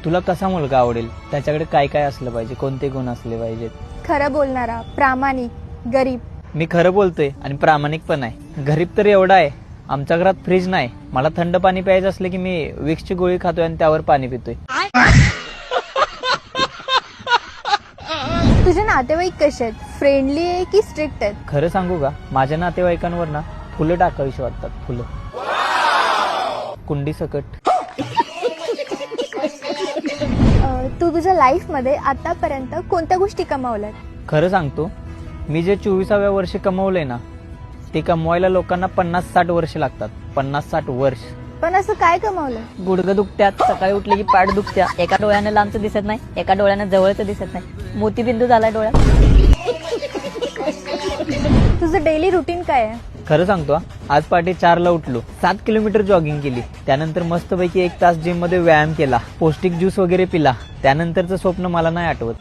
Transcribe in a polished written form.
तुला कसा मुलगा आवडेल, त्याच्याकडे काय काय असलं पाहिजे, कोणते गुण असले पाहिजेत? खरं बोलणारा, प्रामाणिक, गरीब. मी खरं बोलतोय आणि प्रामाणिक पण आहे. गरीब तर एवढा आहे, आमच्या घरात फ्रीज नाही. मला थंड पाणी प्यायचं असलं की मी विक्सची गोळी खातोय आणि त्यावर पाणी पितोय. तुझे नातेवाईक कसे आहेत? फ्रेंडली आहे की स्ट्रिक्ट आहेत? खरं सांगू का, माझ्या नातेवाईकांवर ना फुलं टाकावीशी वाटतात. फुलं कुंडी सकट. तू तुझ्या लाईफमध्ये आतापर्यंत कोणत्या गोष्टी कमावल्यात? खरं सांगतो, मी जे 24व्या वर्षी कमवलंय ना, ते कमवायला लोकांना 50-60 वर्ष लागतात. 50-60 वर्ष. पण असं काय कमावलं? गुडघं दुखत्यात, सकाळी उठले की पाठ दुखत्या, एका डोळ्यानं लांबचं दिसत नाही, एका डोळ्यानं जवळचं दिसत नाही, मोतीबिंदू झालाय डोळ्यात. तुझं डेली रुटीन काय आहे? खरं सांगतो, आज पहाटे 4ला उठलो, 7 किलोमीटर जॉगिंग केली, त्यानंतर मस्तपैकी 1 तास जिम मध्ये व्यायाम केला, पौष्टिक ज्यूस वगैरे पिला. त्यानंतरचं स्वप्न मला नाही आठवत.